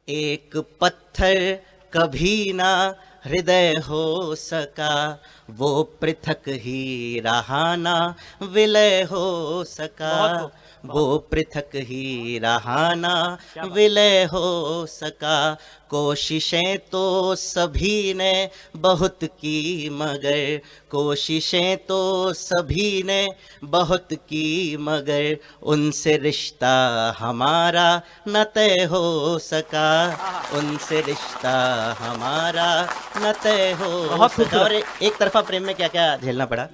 एक पत्थर कभी ना हृदय हो सका, वो पृथक ही रहा ना विलय हो सका, वो पृथक ही रहा ना विलय हो सका। कोशिशें तो सभी ने बहुत की मगर, कोशिशें तो सभी ने बहुत की मगर, उनसे रिश्ता हमारा न तय हो सका, उनसे रिश्ता हमारा न तय हो सका। और एक तरफा प्रेम में क्या क्या झेलना पड़ा।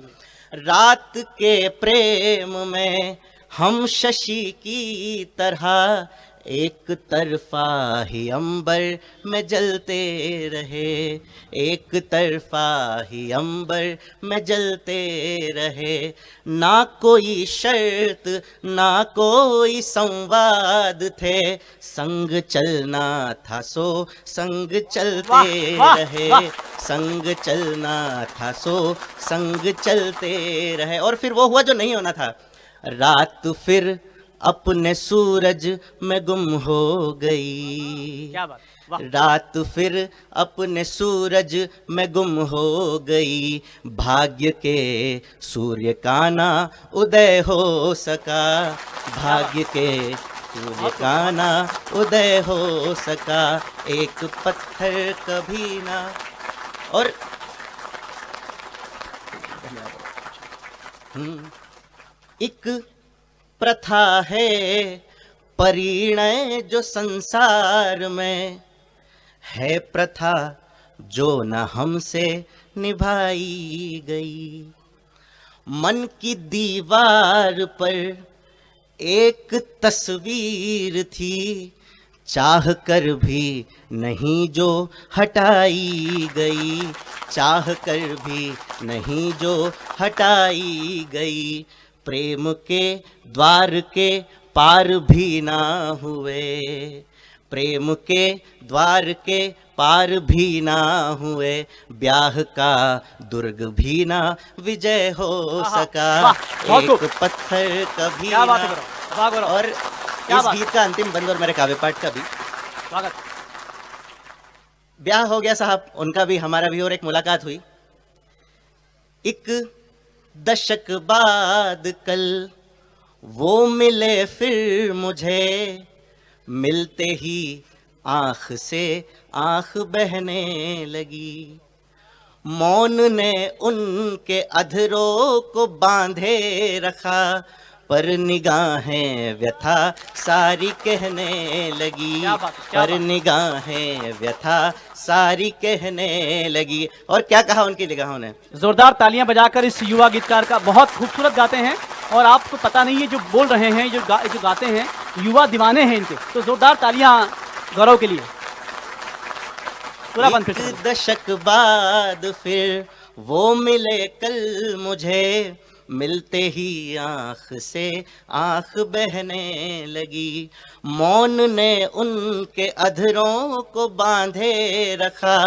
रात के प्रेम में हम शशि की तरह एक तरफा ही अंबर में जलते रहे, एक तरफा ही अंबर में जलते रहे। ना कोई शर्त ना कोई संवाद थे, संग चलना था सो संग चलते रहे, संग चलना था सो संग चलते रहे। और फिर वो हुआ जो नहीं होना था। रात फिर अपने सूरज में गुम हो गई, क्या बात, वाह। रात फिर अपने सूरज में गुम हो गई, भाग्य के सूर्य का ना उदय हो सका, भाग्य के सूर्य का ना उदय हो सका। एक पत्थर कभी ना। और एक प्रथा है परिणय जो संसार में है, प्रथा जो न हमसे निभाई गई। मन की दीवार पर एक तस्वीर थी, चाह कर भी नहीं जो हटाई गई, चाह कर भी नहीं जो हटाई गई। प्रेम के द्वार के पार भी ना हुए, प्रेम के द्वार के पार भी ना हुए, ब्याह का दुर्ग भी ना विजय हो सका। एक पत्थर कभी ना। और इस गीत का अंतिम बंद और मेरे काव्य पाठ का भी ब्याह हो गया साहब, उनका भी हमारा भी, और एक मुलाकात हुई। एक दशक बाद कल वो मिले फिर मुझे, मिलते ही आंख से आंख बहने लगी। मौन ने उनके अधरों को बांधे रखा, पर निगाहें व्यथा सारी कहने लगी, पर निगाहें व्यथा सारी कहने लगी। और क्या कहा उनकी निगाहों ने। जोरदार तालियां बजाकर इस युवा गीतकार का, बहुत खूबसूरत गाते हैं। और आपको पता नहीं है जो बोल रहे हैं, जो गाते हैं, युवा दीवाने हैं इनके। तो जोरदार तालियां गौरव के लिए। पूरा बंद। एक दशक बाद फिर वो मिले कल मुझे, मिलते ही आंख से आंख बहने लगी। मौन ने उनके अधरों को बांधे रखा,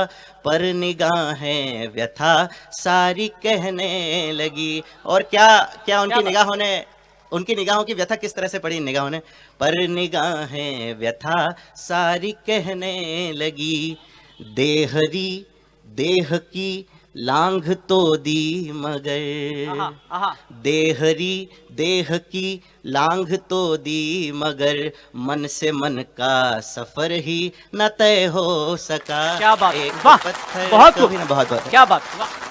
पर निगाहें व्यथा सारी कहने लगी। और क्या क्या उनकी निगाहों ने, उनकी निगाहों की व्यथा किस तरह से पड़ी इन निगाहों ने। पर निगाहें व्यथा सारी कहने लगी, देहरी देह की लांघ तो दी मगर, देहरी देह की लांघ तो दी मगर, मन से मन का सफर ही न तय हो सका। क्या बात, एक वाह, पत्थर बहुत कभी न। बहुत क्या बात, वाह।